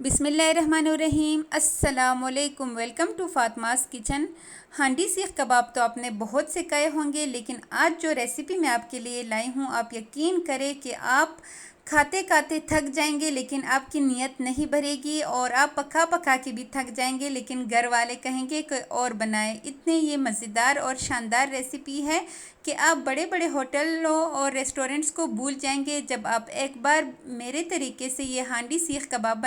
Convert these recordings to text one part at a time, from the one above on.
बिस्मिल्लाहिर्रहमानिर्रहीम। अस्सलामुअलैकुम। Welcome to Fatima's kitchen. Handi seekh कबाब तो आपने बहुत से खाए होंगे, लेकिन आज जो रेसिपी मैं आपके लिए लाई हूँ, आप यकीन करें कि आप खाते खाते थक जाएंगे, लेकिन आपकी नीयत नहीं भरेगी और आप पका पका के भी थक जाएंगे, लेकिन घर वाले कहेंगे कि और बनाए। इतने ये मज़ेदार और शानदार रेसिपी है कि आप बड़े बड़े होटलों और रेस्टोरेंट्स को भूल जाएंगे जब आप एक बार मेरे तरीके से ये हांडी सीख कबाब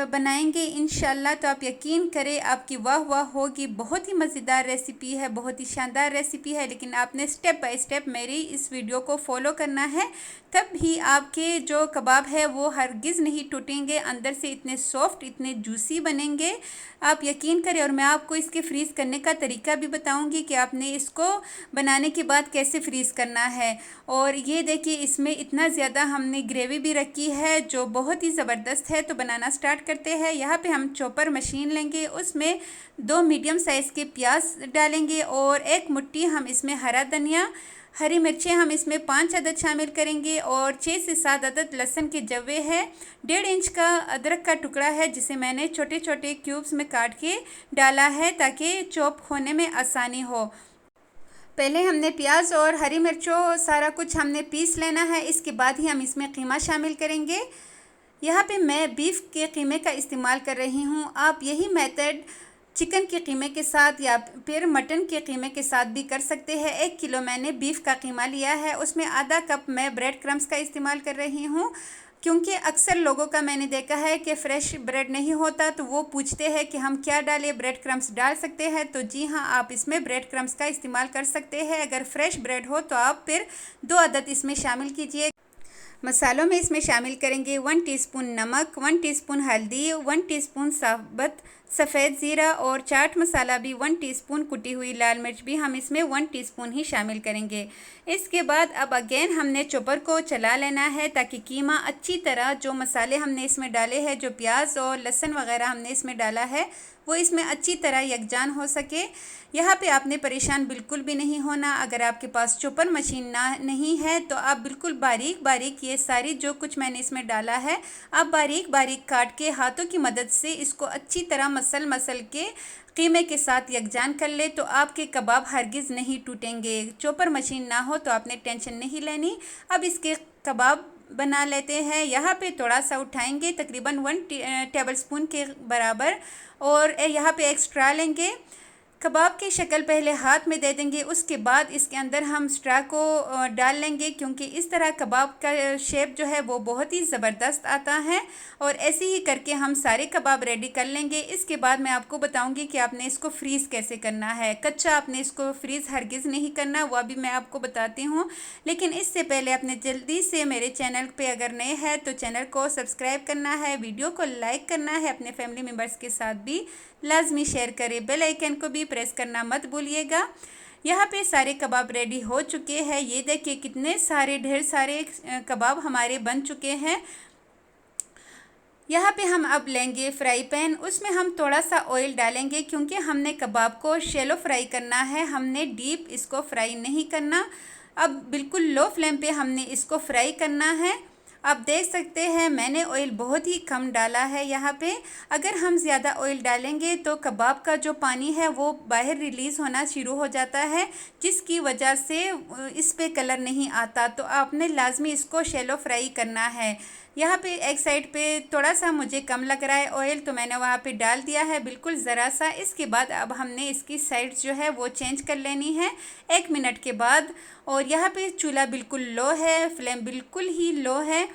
बनाएंगे इंशाल्लाह। तो आप यकीन करें, आपकी वाह वाह होगी। बहुत ही मज़ेदार रेसिपी है, बहुत ही शानदार रेसिपी है, लेकिन आपने स्टेप बाय स्टेप मेरी इस वीडियो को फॉलो करना है, तब ही आपके जो कबाब है वो हरगिज़ नहीं टूटेंगे, अंदर से इतने सॉफ्ट, इतने जूसी बनेंगे। आप यकीन करें। और मैं आपको इसके फ्रीज़ करने का तरीका भी बताऊंगी कि आपने इसको बनाने के बाद कैसे फ्रीज़ करना है। और ये देखिए, इसमें इतना ज़्यादा हमने ग्रेवी भी रखी है जो बहुत ही ज़बरदस्त है। तो बनाना स्टार्ट करते हैं। यहाँ पे हम चॉपर मशीन लेंगे, उसमें 2 मीडियम साइज़ के प्याज डालेंगे और 1 मुट्ठी हम इसमें हरा धनिया, हरी मिर्चें हम इसमें 5 अदद शामिल करेंगे और 6 से 7 अदद लहसुन के जवे हैं। 1.5 इंच का अदरक का टुकड़ा है जिसे मैंने छोटे छोटे क्यूब्स में काट के डाला है ताकि चॉप होने में आसानी हो। पहले हमने प्याज और हरी मिर्चों सारा कुछ हमने पीस लेना है, इसके बाद ही हम इसमें कीमा शामिल करेंगे। यहाँ पे मैं बीफ के कीमे का इस्तेमाल कर रही हूँ। आप यही मेथड चिकन के कीमे के साथ या फिर मटन के कीमे के साथ भी कर सकते हैं। 1 किलो मैंने बीफ का कीमा लिया है, उसमें आधा कप मैं ब्रेड क्रम्स का इस्तेमाल कर रही हूँ, क्योंकि अक्सर लोगों का मैंने देखा है कि फ़्रेश ब्रेड नहीं होता, तो वो पूछते हैं कि हम क्या डालें, ब्रेड क्रम्स डाल सकते हैं? तो जी हाँ, आप इसमें ब्रेड क्रम्स का इस्तेमाल कर सकते हैं। अगर फ्रेश ब्रेड हो तो आप फिर 2 अदद इसमें शामिल कीजिए। मसालों में इसमें शामिल करेंगे 1 टीस्पून नमक, 1 टीस्पून हल्दी, 1 टीस्पून साबुत सफ़ेद ज़ीरा और चाट मसाला भी 1 टीस्पून, कुटी हुई लाल मिर्च भी हम इसमें 1 टीस्पून ही शामिल करेंगे। इसके बाद अब अगेन हमने चॉपर को चला लेना है ताकि कीमा अच्छी तरह, जो मसाले हमने इसमें डाले हैं, जो प्याज और लहसुन वगैरह हमने इसमें डाला है, वो इसमें अच्छी तरह यकजान हो सके। यहाँ पे आपने परेशान बिल्कुल भी नहीं होना। अगर आपके पास चॉपर मशीन नहीं है तो आप बिल्कुल बारीक बारीक ये सारी जो कुछ मैंने इसमें डाला है, आप बारीक बारीक काट के हाथों की मदद से इसको अच्छी तरह मसल के कीमे के साथ यकजान कर ले, तो आपके कबाब हरगिज़ नहीं टूटेंगे। चॉपर मशीन ना हो तो आपने टेंशन नहीं लेनी। अब इसके कबाब बना लेते हैं। यहाँ पे थोड़ा सा उठाएंगे, तकरीबन 1 टेबलस्पून के बराबर, और यहाँ पे एक स्ट्रा लेंगे। कबाब की शक्ल पहले हाथ में दे देंगे, उसके बाद इसके अंदर हम स्ट्रा को डाल लेंगे, क्योंकि इस तरह कबाब का शेप जो है वो बहुत ही ज़बरदस्त आता है। और ऐसे ही करके हम सारे कबाब रेडी कर लेंगे। इसके बाद मैं आपको बताऊंगी कि आपने इसको फ्रीज़ कैसे करना है। कच्चा आपने इसको फ्रीज़ हरगिज़ नहीं करना, वो अभी मैं आपको बताती हूँ। लेकिन इससे पहले आपने जल्दी से मेरे चैनल पर अगर नए हैं तो चैनल को सब्सक्राइब करना है, वीडियो को लाइक करना है, अपने फैमिली मेम्बर्स के साथ भी लाजमी शेयर करें, बेल आइकन को भी प्रेस करना मत भूलिएगा। यहाँ पे सारे कबाब रेडी हो चुके हैं। ये देखिए कितने सारे, ढेर सारे कबाब हमारे बन चुके हैं। यहाँ पे हम अब लेंगे फ्राई पैन, उसमें हम थोड़ा सा ऑयल डालेंगे, क्योंकि हमने कबाब को शैलो फ्राई करना है, हमने डीप इसको फ्राई नहीं करना। अब बिल्कुल लो फ्लेम पे हमने इसको फ्राई करना है। आप देख सकते हैं मैंने ऑयल बहुत ही कम डाला है यहाँ पे। अगर हम ज़्यादा ऑयल डालेंगे तो कबाब का जो पानी है वो बाहर रिलीज़ होना शुरू हो जाता है, जिसकी वजह से इस पे कलर नहीं आता। तो आपने लाजमी इसको शैलो फ्राई करना है। यहाँ पे एक साइड पे थोड़ा सा मुझे कम लग रहा है ऑयल, तो मैंने वहाँ पे डाल दिया है बिल्कुल ज़रा सा। इसके बाद अब हमने इसकी साइड जो है वो चेंज कर लेनी है 1 मिनट के बाद। और यहाँ पे चूल्हा बिल्कुल लो है, फ्लेम बिल्कुल ही लो है।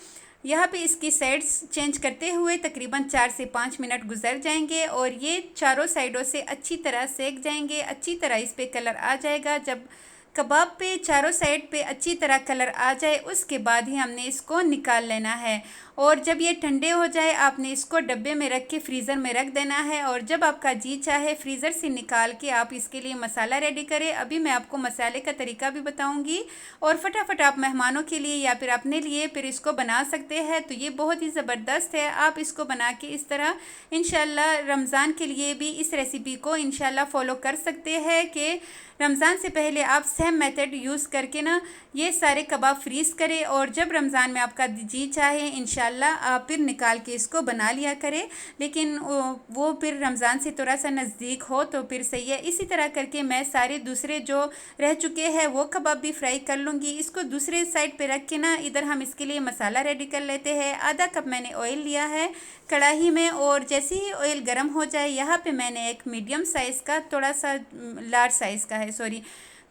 यहाँ पे इसकी साइड्स चेंज करते हुए तकरीबन 4 से 5 मिनट गुजर जाएंगे और ये चारों साइडों से अच्छी तरह सेक जाएंगे। अच्छी तरह इस पे कलर आ जाएगा। जब कबाब पे चारों साइड पे अच्छी तरह कलर आ जाए, उसके बाद ही हमने इसको निकाल लेना है। और जब ये ठंडे हो जाए, आपने इसको डब्बे में रख के फ्रीज़र में रख देना है। और जब आपका जी चाहे फ्रीज़र से निकाल के आप इसके लिए मसाला रेडी करें। अभी मैं आपको मसाले का तरीका भी बताऊंगी, और फटाफट आप मेहमानों के लिए या फिर अपने लिए फिर इसको बना सकते हैं। तो ये बहुत ही ज़बरदस्त है। आप इसको बना के इस तरह इंशाल्लाह रमज़ान के लिए भी इस रेसिपी को इंशाल्लाह फ़ॉलो कर सकते हैं कि रमज़ान से पहले आप सेम मेथड यूज़ करके ना ये सारे कबाब फ्रीज़ करें और जब रमज़ान में आपका जी चाहे इंशाल्लाह आप फिर निकाल के इसको बना लिया करें। लेकिन वो फिर रमज़ान से थोड़ा सा नज़दीक हो तो फिर सही है। इसी तरह करके मैं सारे दूसरे जो रह चुके हैं वो कबाब भी फ्राई कर लूँगी। इसको दूसरे साइड पे रख के ना इधर हम इसके लिए मसाला रेडी कर लेते हैं। आधा कप मैंने ऑयल लिया है कढ़ाई में और जैसे ही ऑयल गर्म हो जाए यहाँ पे मैंने एक मीडियम साइज़ का थोड़ा सा लार्ज साइज़ का है सॉरी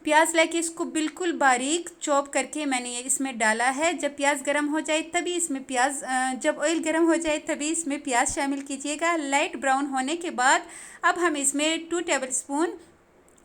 प्याज लेके इसको बिल्कुल बारीक चॉप करके मैंने ये इसमें डाला है। जब प्याज गर्म हो जाए तभी इसमें जब ऑयल गर्म हो जाए तभी इसमें प्याज शामिल कीजिएगा। लाइट ब्राउन होने के बाद अब हम इसमें 2 टेबलस्पून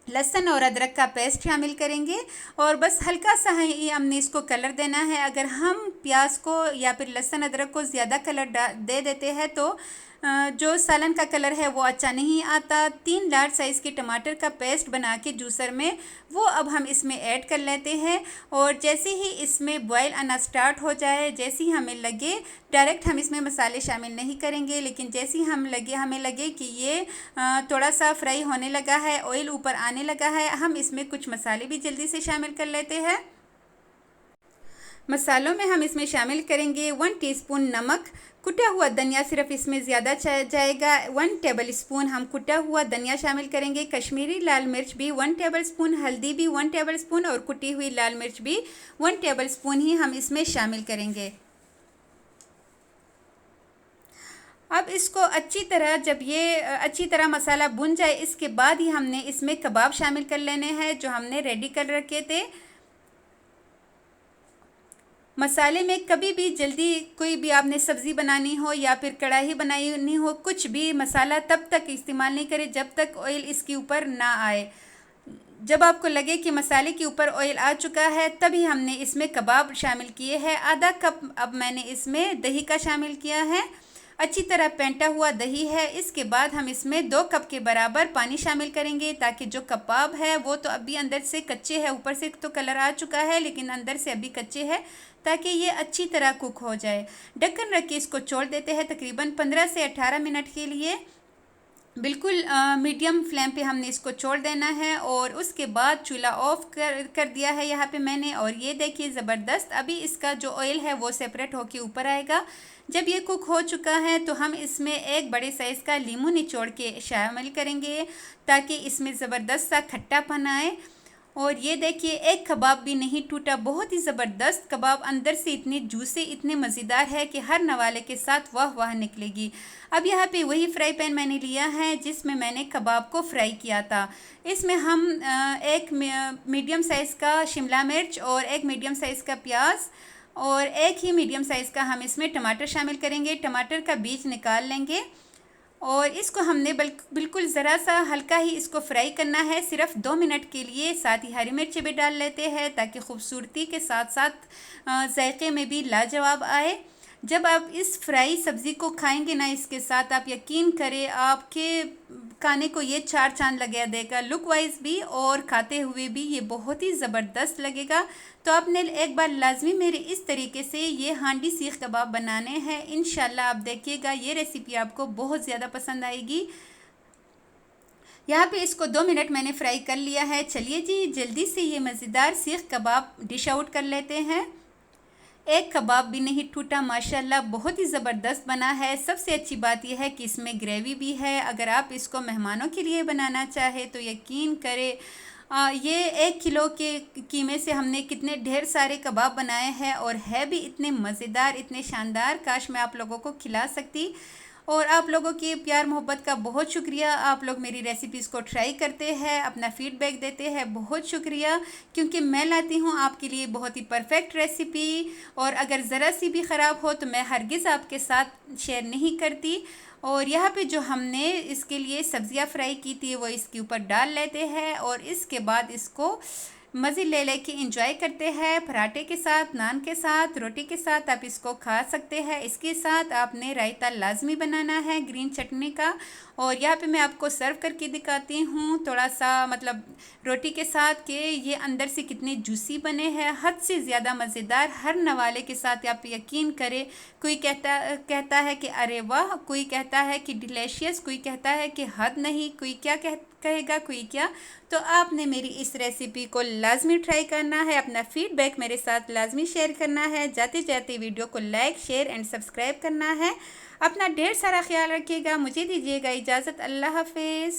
लहसुन और अदरक का पेस्ट शामिल करेंगे और बस हल्का सा ही हमने इसको कलर देना है। अगर हम प्याज को या फिर लहसुन अदरक को ज़्यादा कलर दे देते हैं तो जो सालन का कलर है वो अच्छा नहीं आता। 3 लार्ज साइज़ के टमाटर का पेस्ट बना के जूसर में वो अब हम इसमें ऐड कर लेते हैं और जैसे ही इसमें बॉयल आना स्टार्ट हो जाए, जैसे ही हमें लगे डायरेक्ट हम इसमें मसाले शामिल नहीं करेंगे, लेकिन जैसे ही हमें लगे कि ये थोड़ा सा फ्राई होने लगा है, ऑयल ऊपर आने लगा है, हम इसमें कुछ मसाले भी जल्दी से शामिल कर लेते हैं। मसालों में हम इसमें शामिल करेंगे 1 टीस्पून नमक, कुटा हुआ धनिया सिर्फ इसमें ज़्यादा जाएगा। 1 टेबल स्पून हम कुटा हुआ धनिया शामिल करेंगे। कश्मीरी लाल मिर्च भी 1 टेबल स्पून, हल्दी भी 1 टेबल स्पून और कुटी हुई लाल मिर्च भी 1 टेबल स्पून ही हम इसमें शामिल करेंगे। अब इसको जब ये अच्छी तरह मसाला भुन जाए इसके बाद ही हमने इसमें कबाब शामिल कर लेने हैं जो हमने रेडी कर रखे थे। मसाले में कभी भी जल्दी कोई भी आपने सब्ज़ी बनानी हो या फिर कढ़ाई बनानी हो, कुछ भी मसाला तब तक इस्तेमाल नहीं करें जब तक ऑयल इसके ऊपर ना आए। जब आपको लगे कि मसाले के ऊपर ऑयल आ चुका है तभी हमने इसमें कबाब शामिल किए हैं। आधा कप अब मैंने इसमें दही का शामिल किया है, अच्छी तरह फेंटा हुआ दही है। इसके बाद हम इसमें 2 कप के बराबर पानी शामिल करेंगे ताकि जो कबाब है वो तो अभी अंदर से कच्चे है, ऊपर से तो कलर आ चुका है लेकिन अंदर से अभी कच्चे है, ताकि ये अच्छी तरह कुक हो जाए। ढक्कन रख के इसको छोड़ देते हैं तकरीबन 15 से 18 मिनट के लिए। बिल्कुल मीडियम फ्लेम पे हमने इसको छोड़ देना है और उसके बाद चूल्हा ऑफ कर दिया है यहाँ पे मैंने। और ये देखिए ज़बरदस्त अभी इसका जो ऑयल है वो सेपरेट होके ऊपर आएगा। जब ये कुक हो चुका है तो हम इसमें एक बड़े साइज़ का लीमू निचोड़ के शामिल करेंगे ताकि इसमें ज़बरदस्त सा खट्टापन आए। और ये देखिए एक कबाब भी नहीं टूटा, बहुत ही ज़बरदस्त कबाब, अंदर से इतने जूसी इतने मज़ेदार है कि हर नवाले के साथ वाह वाह निकलेगी। अब यहाँ पे वही फ्राई पैन मैंने लिया है जिसमें मैंने कबाब को फ्राई किया था। इसमें हम एक मीडियम साइज़ का शिमला मिर्च और एक मीडियम साइज़ का प्याज और एक ही मीडियम साइज़ का हम इसमें टमाटर शामिल करेंगे। टमाटर का बीज निकाल लेंगे और इसको हमने बिल्कुल ज़रा सा हल्का ही इसको फ्राई करना है, सिर्फ 2 मिनट के लिए। साथ ही हरी मिर्ची भी डाल लेते हैं ताकि खूबसूरती के साथ साथ जायके में भी लाजवाब आए। जब आप इस फ्राई सब्ज़ी को खाएंगे ना इसके साथ, आप यकीन करें आपके खाने को ये 4 चांद लगा देगा, लुक वाइज भी और खाते हुए भी ये बहुत ही ज़बरदस्त लगेगा। तो आपने एक बार लाजमी मेरे इस तरीके से ये हांडी सीख कबाब बनाने हैं। इंशाल्लाह आप देखिएगा ये रेसिपी आपको बहुत ज़्यादा पसंद आएगी। यहाँ पे इसको 2 मिनट मैंने फ्राई कर लिया है। चलिए जी जल्दी से ये मज़ेदार सीख कबाब डिश आउट कर लेते हैं। एक कबाब भी नहीं टूटा, माशाल्लाह बहुत ही ज़बरदस्त बना है। सबसे अच्छी बात यह है कि इसमें ग्रेवी भी है। अगर आप इसको मेहमानों के लिए बनाना चाहे तो यकीन करें ये 1 किलो के कीमे से हमने कितने ढेर सारे कबाब बनाए हैं और है भी इतने मज़ेदार इतने शानदार। काश मैं आप लोगों को खिला सकती। और आप लोगों की प्यार मोहब्बत का बहुत शुक्रिया। आप लोग मेरी रेसिपीज़ को ट्राई करते हैं, अपना फ़ीडबैक देते हैं, बहुत शुक्रिया, क्योंकि मैं लाती हूँ आपके लिए बहुत ही परफेक्ट रेसिपी। और अगर ज़रा सी भी ख़राब हो तो मैं हरगिज़ आपके साथ शेयर नहीं करती। और यहाँ पे जो हमने इसके लिए सब्ज़ियाँ फ्राई की थी वो इसके ऊपर डाल लेते हैं और इसके बाद इसको मज़े ले के इंजॉय करते हैं। पराठे के साथ, नान के साथ, रोटी के साथ आप इसको खा सकते हैं। इसके साथ आपने रायता लाजमी बनाना है ग्रीन चटनी का। और यहाँ पे मैं आपको सर्व करके दिखाती हूँ थोड़ा सा, मतलब रोटी के साथ के ये अंदर से कितने जूसी बने हैं, हद से ज़्यादा मज़ेदार। हर नवाले के साथ आप यकीन करें, कोई कहता है कि अरे वाह, कोई कहता है कि डिलीशियस, कोई कहता है कि हद नहीं, कोई क्या कहेगा, कोई क्या। तो आपने मेरी इस रेसिपी को लाजमी ट्राई करना है। अपना फीडबैक मेरे साथ लाजमी शेयर करना है। जाते जाते वीडियो को लाइक शेयर एंड सब्सक्राइब करना है। अपना ढेर सारा ख्याल रखिएगा। मुझे दीजिएगा इजाज़त। अल्लाह हाफिज़।